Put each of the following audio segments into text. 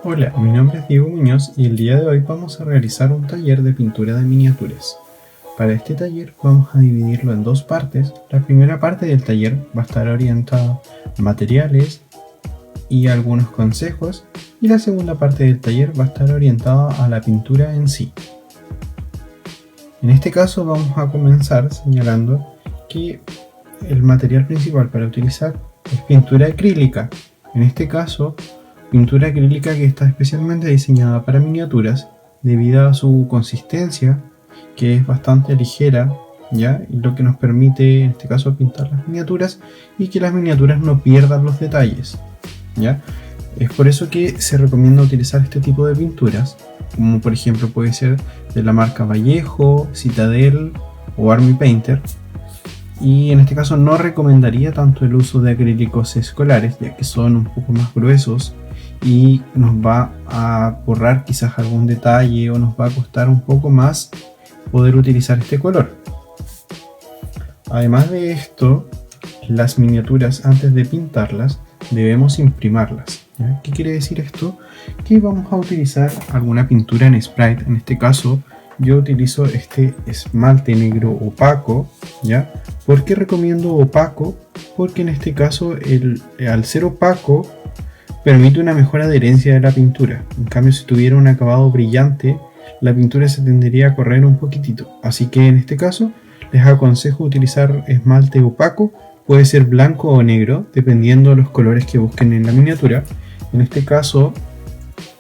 Hola, mi nombre es Diego Muñoz y el día de hoy vamos a realizar un taller de pintura de miniaturas. Para este taller vamos a dividirlo en dos partes. La primera parte del taller va a estar orientada a materiales y algunos consejos, y la segunda parte del taller va a estar orientada a la pintura en sí. En este caso vamos a comenzar señalando que el material principal para utilizar es pintura acrílica. En este caso, pintura acrílica que está especialmente diseñada para miniaturas debido a su consistencia, que es bastante ligera, ¿ya? Y lo que nos permite en este caso pintar las miniaturas y que las miniaturas no pierdan los detalles, ¿ya? Es por eso que se recomienda utilizar este tipo de pinturas, como por ejemplo puede ser de la marca Vallejo, Citadel o Army Painter. Y en este caso no recomendaría tanto el uso de acrílicos escolares, ya que son un poco más gruesos y nos va a borrar quizás algún detalle o nos va a costar un poco más poder utilizar este color. Además de esto, las miniaturas, antes de pintarlas, debemos imprimarlas, ¿ya? ¿Qué quiere decir esto? Que vamos a utilizar alguna pintura en sprite. En este caso yo utilizo este esmalte negro opaco, ¿ya? ¿Por qué recomiendo opaco? Porque en este caso al ser opaco permite una mejor adherencia de la pintura. En cambio, si tuviera un acabado brillante, la pintura se tendería a correr un poquitito. Así que en este caso les aconsejo utilizar esmalte opaco. Puede ser blanco o negro, dependiendo de los colores que busquen en la miniatura. En este caso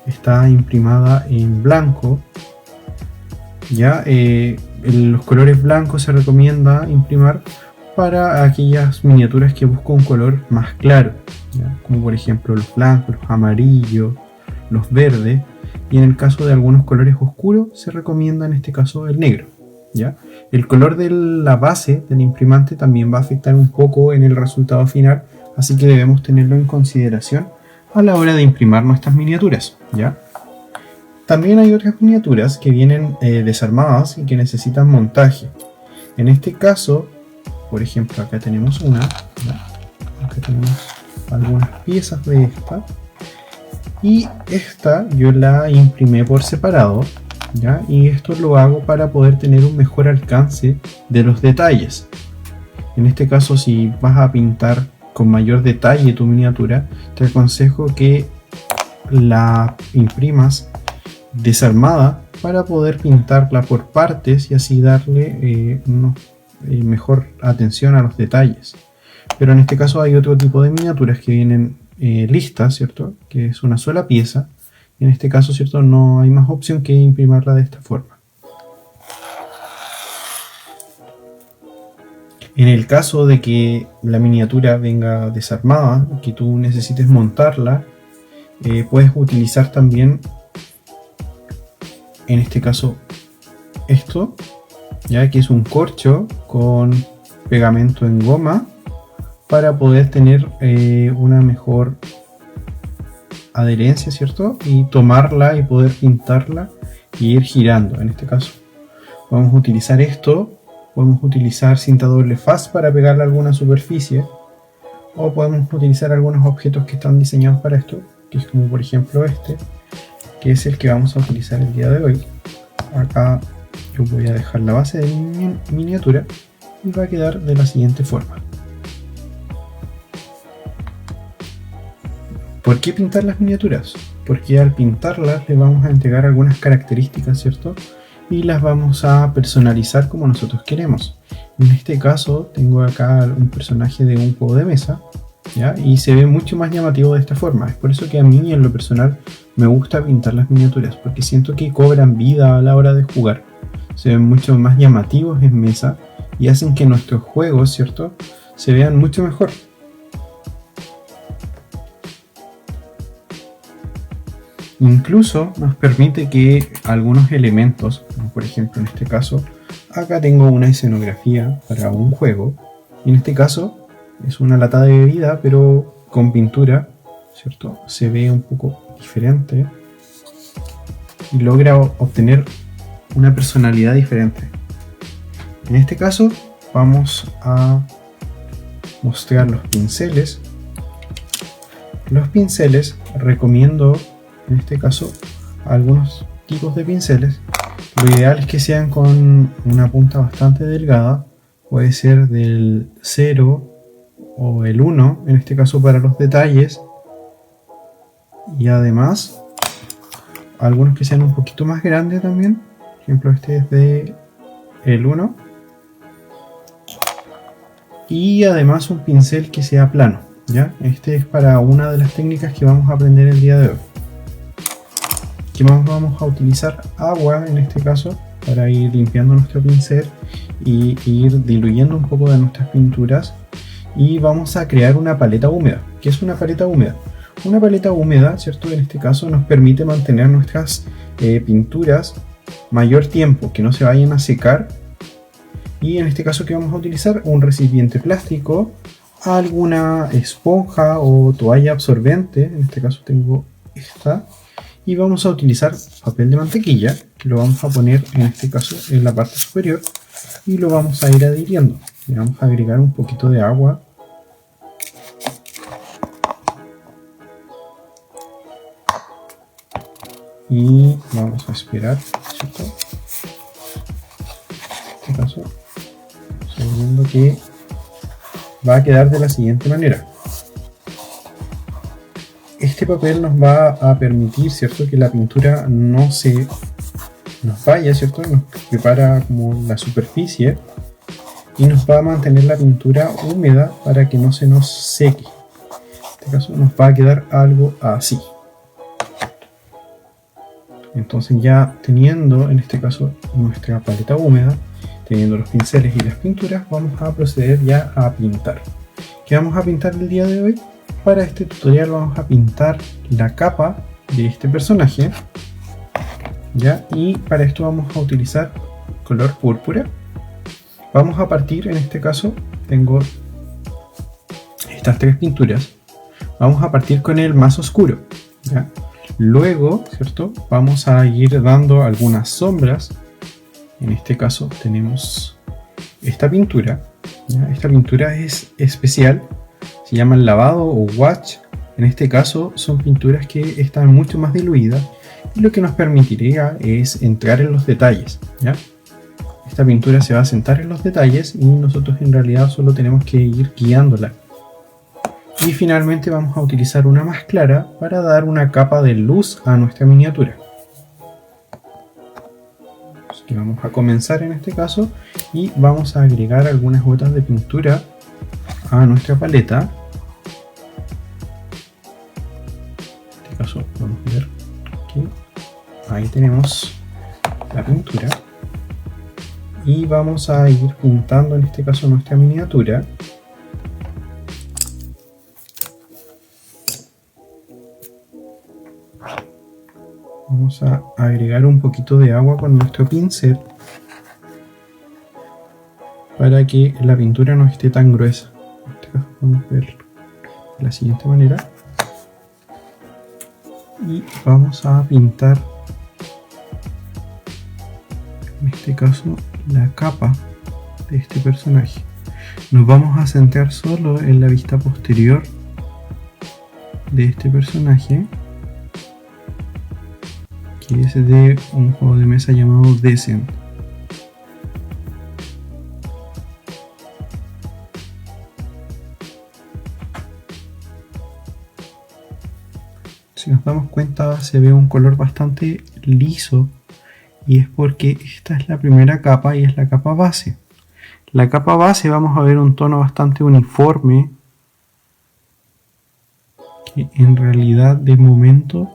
está imprimada en blanco. Ya los colores blancos se recomienda imprimir para aquellas miniaturas que buscan un color más claro, ¿ya? Como por ejemplo los blancos, los amarillos, los verdes, y en el caso de algunos colores oscuros se recomienda en este caso el negro, ¿ya? El color de la base del imprimante también va a afectar un poco en el resultado final, así que debemos tenerlo en consideración a la hora de imprimir nuestras miniaturas, ¿ya? También hay otras miniaturas que vienen desarmadas y que necesitan montaje. En este caso, por ejemplo, acá tenemos una, ¿ya? Acá tenemos algunas piezas de esta, y esta yo la imprimí por separado, ¿ya? Y esto lo hago para poder tener un mejor alcance de los detalles. En este caso, si vas a pintar con mayor detalle tu miniatura, te aconsejo que la imprimas desarmada para poder pintarla por partes y así darle mejor atención a los detalles. Pero en este caso hay otro tipo de miniaturas que vienen listas, ¿cierto? Que es una sola pieza. En este caso, ¿cierto? No hay más opción que imprimirla de esta forma. En el caso de que la miniatura venga desarmada, que tú necesites montarla, puedes utilizar también, en este caso, esto, ya que es un corcho con pegamento en goma para poder tener una mejor adherencia, ¿cierto? Y tomarla y poder pintarla y ir girando. En este caso vamos a utilizar esto. Podemos utilizar cinta doble faz para pegarle a alguna superficie, o podemos utilizar algunos objetos que están diseñados para esto, que es como por ejemplo este, que es el que vamos a utilizar el día de hoy. Acá yo voy a dejar la base de mi miniatura y va a quedar de la siguiente forma. ¿Por qué pintar las miniaturas? Porque al pintarlas le vamos a entregar algunas características, ¿cierto? Y las vamos a personalizar como nosotros queremos. En este caso tengo acá un personaje de un juego de mesa, ¿ya? Y se ve mucho más llamativo de esta forma. Es por eso que a mí en lo personal me gusta pintar las miniaturas, porque siento que cobran vida a la hora de jugar. Se ven mucho más llamativos en mesa y hacen que nuestros juegos, ¿cierto?, se vean mucho mejor. Incluso nos permite que algunos elementos, como por ejemplo en este caso, acá tengo una escenografía para un juego, y en este caso es una lata de bebida pero con pintura, ¿cierto? Se ve un poco diferente y logra obtener una personalidad diferente. En este caso vamos a mostrar los pinceles. Los pinceles recomiendo en este caso algunos tipos de pinceles. Lo ideal es que sean con una punta bastante delgada, puede ser del 0 o el 1, en este caso para los detalles, y además algunos que sean un poquito más grandes también. Por ejemplo, este es de el 1, y además un pincel que sea plano, ¿ya? Este es para una de las técnicas que vamos a aprender el día de hoy. Que vamos a utilizar agua en este caso para ir limpiando nuestro pincel y ir diluyendo un poco de nuestras pinturas, y vamos a crear una paleta húmeda. ¿Qué es una paleta húmeda? Una paleta húmeda, ¿cierto? En este caso nos permite mantener nuestras pinturas mayor tiempo, que no se vayan a secar. Y en este caso, ¿qué vamos a utilizar? Un recipiente plástico, alguna esponja o toalla absorbente, en este caso tengo esta, y vamos a utilizar papel de mantequilla, que lo vamos a poner en este caso en la parte superior, y lo vamos a ir adhiriendo. Le vamos a agregar un poquito de agua. Y vamos a esperar, ¿cierto? En este caso, estamos viendo que va a quedar de la siguiente manera. Este papel nos va a permitir, ¿cierto?, que la pintura no se nos vaya, ¿cierto? Nos prepara como la superficie y nos va a mantener la pintura húmeda para que no se nos seque. En este caso nos va a quedar algo así. Entonces, ya teniendo en este caso nuestra paleta húmeda, teniendo los pinceles y las pinturas, vamos a proceder ya a pintar. ¿Qué vamos a pintar el día de hoy? Para este tutorial vamos a pintar la capa de este personaje, ¿ya? Y para esto vamos a utilizar color púrpura. Vamos a partir, en este caso tengo estas tres pinturas. Vamos a partir con el más oscuro, ¿ya? Luego, ¿cierto?, vamos a ir dando algunas sombras. En este caso tenemos esta pintura, ¿ya? Esta pintura es especial, se llama lavado o wash. En este caso son pinturas que están mucho más diluidas y lo que nos permitiría es entrar en los detalles, ¿ya? Esta pintura se va a sentar en los detalles y nosotros en realidad solo tenemos que ir guiándola. Y finalmente vamos a utilizar una más clara para dar una capa de luz a nuestra miniatura. Así que vamos a comenzar en este caso y vamos a agregar algunas gotas de pintura a nuestra paleta. En este caso vamos a ver que ahí tenemos la pintura y vamos a ir pintando en este caso nuestra miniatura. Vamos a agregar un poquito de agua con nuestro pincel para que la pintura no esté tan gruesa. En este caso podemos ver de la siguiente manera. Y vamos a pintar, en este caso, la capa de este personaje. Nos vamos a centrar solo en la vista posterior de este personaje, que es de un juego de mesa llamado Descent. Si nos damos cuenta, se ve un color bastante liso, y es porque esta es la primera capa y es la capa base. La capa base vamos a ver un tono bastante uniforme, que en realidad de momento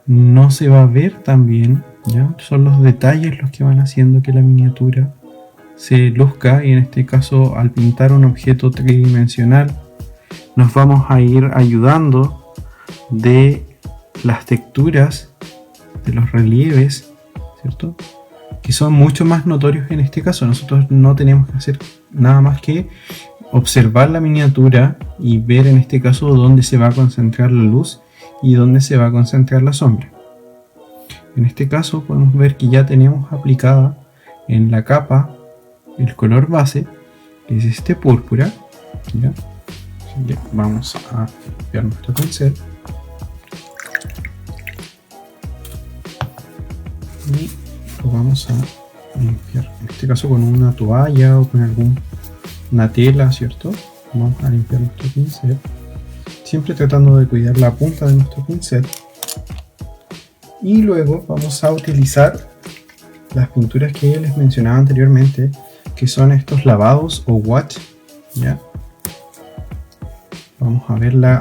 no se va a ver tan bien, ¿ya? Son los detalles los que van haciendo que la miniatura se luzca, y en este caso al pintar un objeto tridimensional nos vamos a ir ayudando de las texturas, de los relieves, ¿cierto?, que son mucho más notorios en este caso. Nosotros no tenemos que hacer nada más que observar la miniatura y ver en este caso dónde se va a concentrar la luz y dónde se va a concentrar la sombra. En este caso podemos ver que ya tenemos aplicada en la capa el color base, que es este púrpura, ¿ya? Así que vamos a limpiar nuestro pincel y lo vamos a limpiar, en este caso con una toalla o con una tela, ¿cierto? Vamos a limpiar nuestro pincel, siempre tratando de cuidar la punta de nuestro pincel. Y luego vamos a utilizar las pinturas que les mencionaba anteriormente, que son estos lavados o wash, ¿ya? Vamos a ver la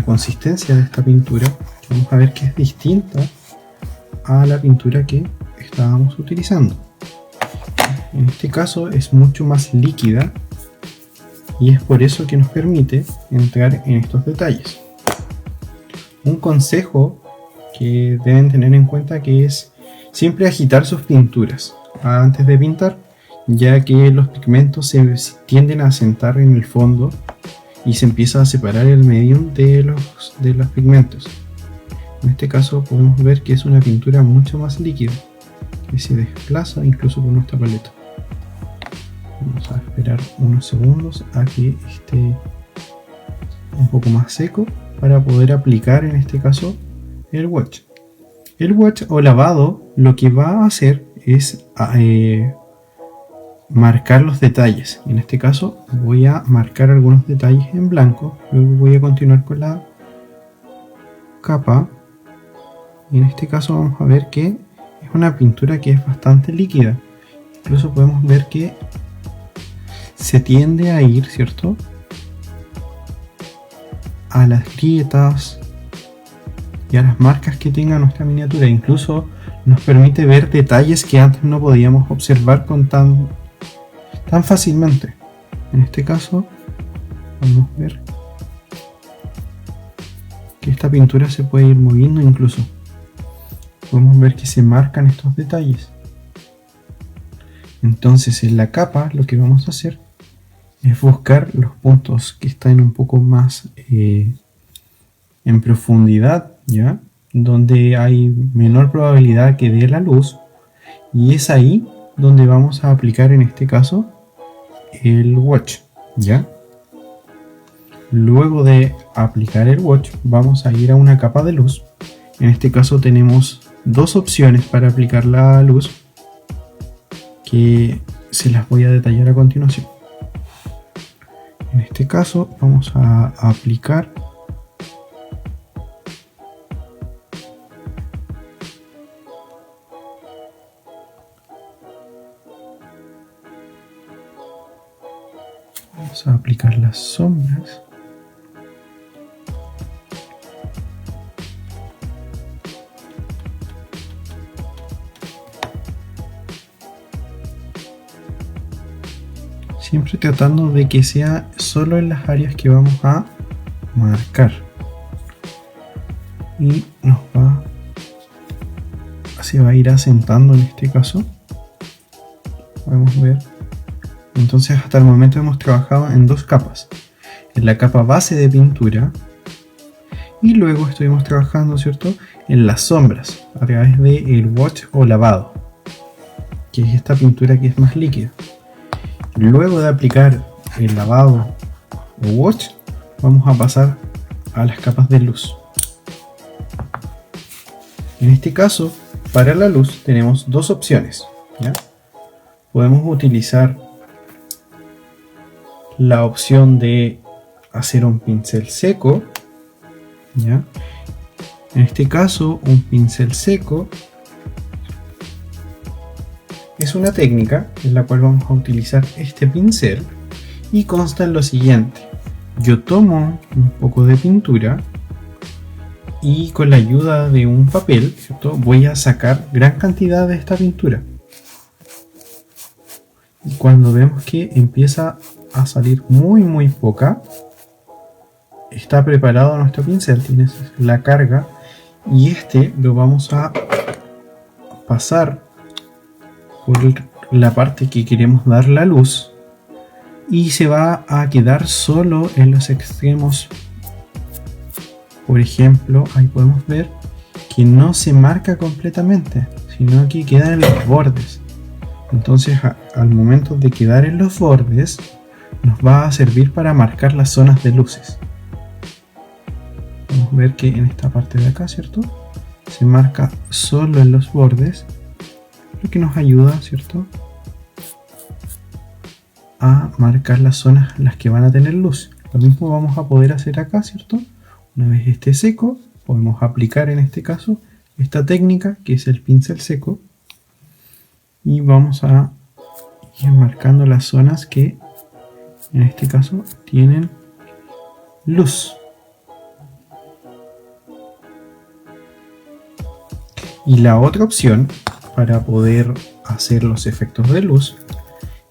consistencia de esta pintura. Vamos a ver que es distinta a la pintura que estábamos utilizando. En este caso es mucho más líquida y es por eso que nos permite entrar en estos detalles. Un consejo que deben tener en cuenta que es siempre agitar sus pinturas antes de pintar, ya que los pigmentos se tienden a asentar en el fondo y se empieza a separar el medium de los pigmentos. En este caso podemos ver que es una pintura mucho más líquida, que se desplaza incluso por nuestra paleta. Vamos a esperar unos segundos a que esté un poco más seco para poder aplicar en este caso el wash. El wash o lavado lo que va a hacer es marcar los detalles. En este caso voy a marcar algunos detalles en blanco, luego voy a continuar con la capa y en este caso vamos a ver que es una pintura que es bastante líquida. Incluso podemos ver que se tiende a ir, ¿cierto?, a las grietas y a las marcas que tenga nuestra miniatura. Incluso nos permite ver detalles que antes no podíamos observar con tan fácilmente. En este caso podemos ver que esta pintura se puede ir moviendo, incluso podemos ver que se marcan estos detalles. Entonces en la capa lo que vamos a hacer es buscar los puntos que están un poco más en profundidad, ¿ya?, donde hay menor probabilidad que dé la luz, y es ahí donde vamos a aplicar en este caso el wash, ¿ya? Luego de aplicar el wash vamos a ir a una capa de luz. En este caso tenemos dos opciones para aplicar la luz que se las voy a detallar a continuación. En este caso vamos a aplicar las sombras. Siempre tratando de que sea solo en las áreas que vamos a marcar. Y se va a ir asentando en este caso. Podemos ver. Entonces hasta el momento hemos trabajado en dos capas. En la capa base de pintura. Y luego estuvimos trabajando, ¿cierto?, en las sombras a través del wash o lavado, que es esta pintura que es más líquida. Luego de aplicar el lavado o wash, vamos a pasar a las capas de luz. En este caso, para la luz tenemos dos opciones, ¿ya? Podemos utilizar la opción de hacer un pincel seco, ¿ya? En este caso, un pincel seco es una técnica en la cual vamos a utilizar este pincel y consta en lo siguiente. Yo tomo un poco de pintura y con la ayuda de un papel, ¿cierto?, voy a sacar gran cantidad de esta pintura. Y cuando vemos que empieza a salir muy poca, está preparado nuestro pincel, tiene la carga, y este lo vamos a pasar por la parte que queremos dar la luz y se va a quedar solo en los extremos. Por ejemplo, ahí podemos ver que no se marca completamente, sino que queda en los bordes. Entonces al momento de quedar en los bordes nos va a servir para marcar las zonas de luces. Podemos ver que en esta parte de acá, ¿cierto?, se marca solo en los bordes, lo que nos ayuda, ¿cierto?, a marcar las zonas en las que van a tener luz. Lo mismo vamos a poder hacer acá, ¿cierto? Una vez esté seco, podemos aplicar en este caso esta técnica que es el pincel seco y vamos a ir marcando las zonas que en este caso tienen luz. Y la otra opción para poder hacer los efectos de luz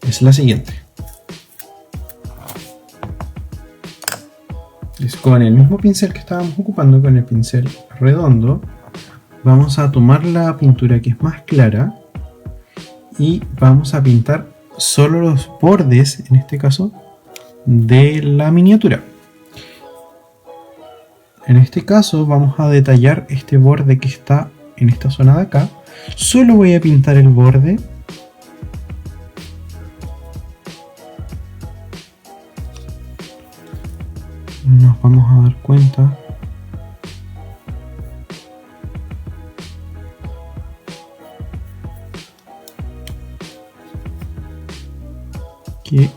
es la siguiente. Es con el mismo pincel que estábamos ocupando, con el pincel redondo, vamos a tomar la pintura que es más clara y vamos a pintar solo los bordes, en este caso, de la miniatura. En este caso vamos a detallar este borde que está en esta zona de acá. Solo voy a pintar el borde. Nos vamos a dar cuenta que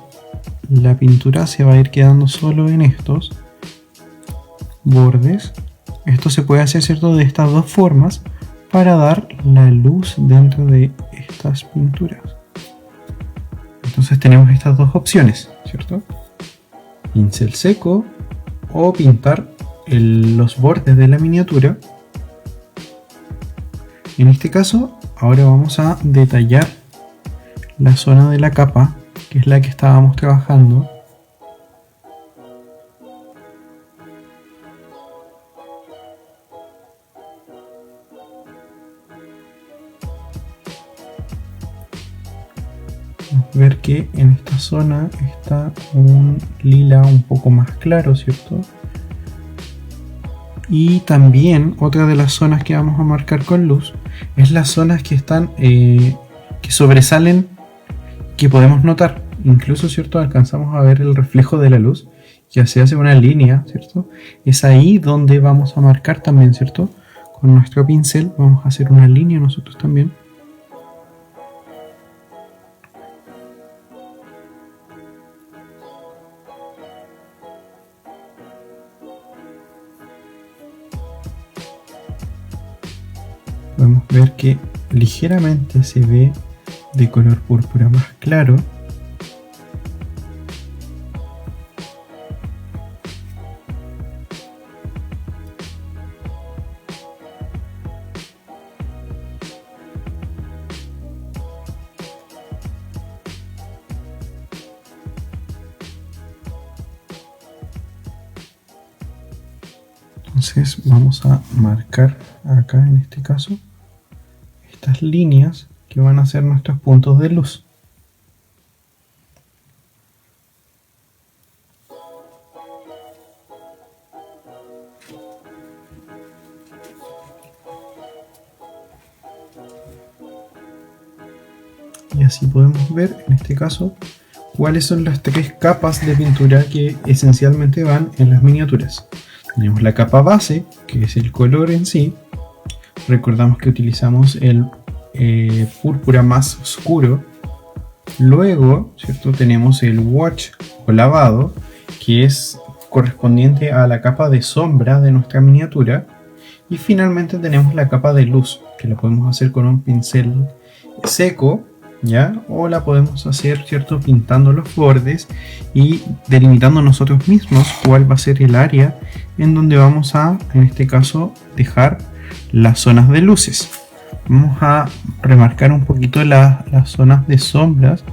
la pintura se va a ir quedando solo en estos bordes. Esto se puede hacer, ¿cierto?, de estas dos formas para dar la luz dentro de estas pinturas. Entonces tenemos estas dos opciones, ¿cierto? Pincel seco o pintar los bordes de la miniatura. En este caso, ahora vamos a detallar la zona de la capa, que es la que estábamos trabajando. Vamos a ver que en esta zona está un lila un poco más claro, ¿cierto? Y también otra de las zonas que vamos a marcar con luz es las zonas que están que sobresalen, que podemos notar. Incluso, ¿cierto?, alcanzamos a ver el reflejo de la luz, que se hace una línea, ¿cierto? Es ahí donde vamos a marcar también, ¿cierto? Con nuestro pincel vamos a hacer una línea nosotros también. Podemos ver que ligeramente se ve de color púrpura más claro. Entonces vamos a marcar acá, en este caso, estas líneas que van a ser nuestros puntos de luz. Y así podemos ver, en este caso, cuáles son las tres capas de pintura que esencialmente van en las miniaturas. Tenemos la capa base, que es el color en sí. Recordamos que utilizamos el púrpura más oscuro. Luego, ¿cierto?, tenemos el wash o lavado, que es correspondiente a la capa de sombra de nuestra miniatura. Y finalmente tenemos la capa de luz, que la podemos hacer con un pincel seco, ¿ya? O la podemos hacer, ¿cierto?, pintando los bordes y delimitando nosotros mismos cuál va a ser el área en donde vamos a, en este caso, dejar las zonas de luces. Vamos a remarcar un poquito las zonas de sombras.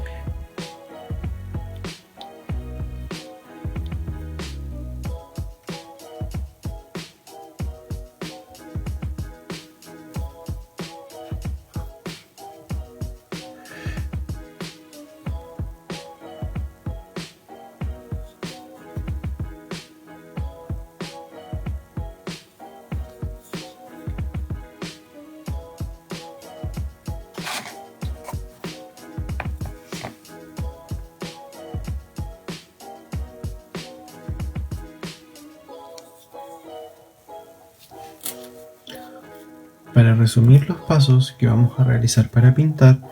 Para resumir los pasos que vamos a realizar para pintar,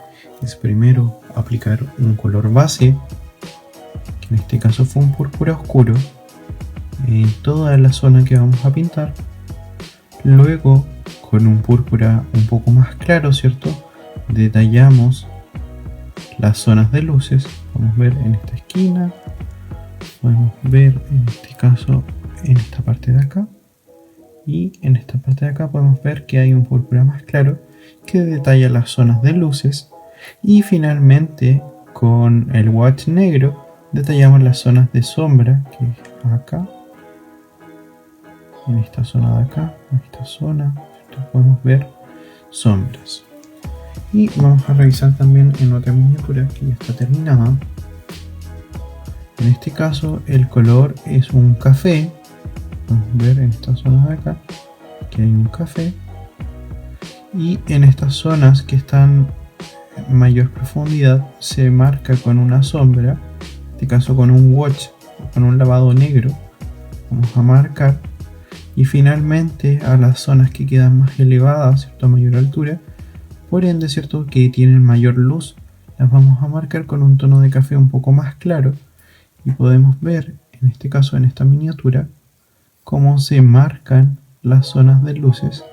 es primero aplicar un color base, que en este caso fue un púrpura oscuro, en toda la zona que vamos a pintar. Luego, con un púrpura un poco más claro, ¿cierto?, detallamos las zonas de luces. Podemos ver en esta esquina, podemos ver en este caso en esta parte de acá, y en esta parte de acá podemos ver que hay un púrpura más claro que detalla las zonas de luces. Y finalmente, con el wash negro detallamos las zonas de sombra, que es acá, en esta zona de acá, en esta zona, podemos ver sombras. Y vamos a revisar también en otra miniatura que ya está terminada. En este caso el color es un café. Podemos ver en esta zona de acá que hay un café. Y en estas zonas que están en mayor profundidad se marca con una sombra. En este caso con un wash, con un lavado negro. Vamos a marcar. Y finalmente a las zonas que quedan más elevadas, ¿cierto?, a mayor altura, por ende, ¿cierto?, que tienen mayor luz, las vamos a marcar con un tono de café un poco más claro. Y podemos ver, en este caso en esta miniatura, cómo se marcan las zonas de luces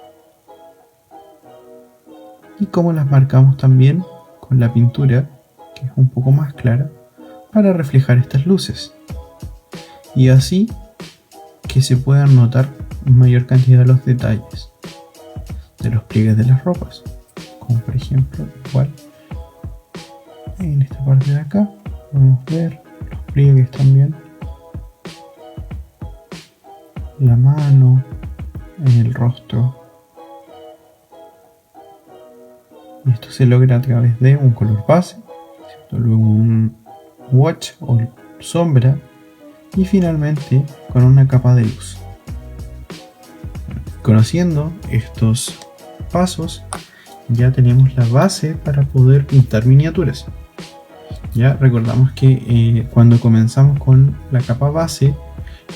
y cómo las marcamos también con la pintura, que es un poco más clara, para reflejar estas luces. Y así que se puedan notar en mayor cantidad los detalles de los pliegues de las ropas, como por ejemplo igual en esta parte de acá podemos ver los pliegues también, la mano, en el rostro. Y esto se logra a través de un color base, ¿cierto?, luego un wash o sombra y finalmente con una capa de luz. Conociendo estos pasos, ya tenemos la base para poder pintar miniaturas. Ya recordamos que cuando comenzamos con la capa base,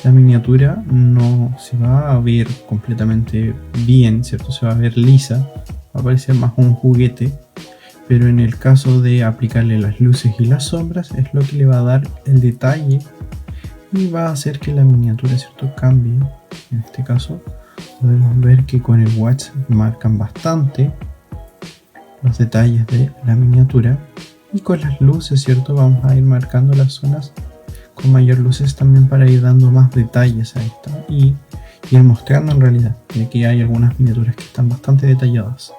la miniatura no se va a ver completamente bien, ¿cierto? Se va a ver lisa, va a parecer más un juguete, pero en el caso de aplicarle las luces y las sombras es lo que le va a dar el detalle y va a hacer que la miniatura, ¿cierto?, cambie. En este caso podemos ver que con el wash marcan bastante los detalles de la miniatura, y con las luces, ¿cierto?, vamos a ir marcando las zonas con mayor luces también para ir dando más detalles a esta y ir mostrando en realidad, ya que hay algunas miniaturas que están bastante detalladas.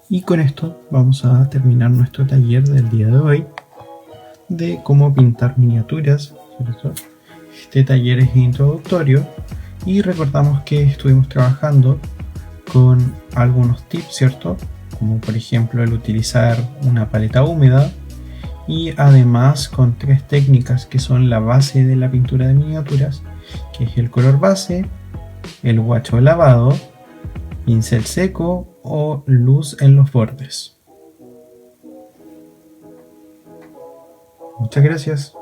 Y con esto vamos a terminar nuestro taller del día de hoy de cómo pintar miniaturas, ¿cierto? Este taller es introductorio y recordamos que estuvimos trabajando con algunos tips, ¿cierto?, como por ejemplo el utilizar una paleta húmeda, y además con tres técnicas que son la base de la pintura de miniaturas, que es el color base, el wash o lavado, pincel seco o luz en los bordes. Muchas gracias.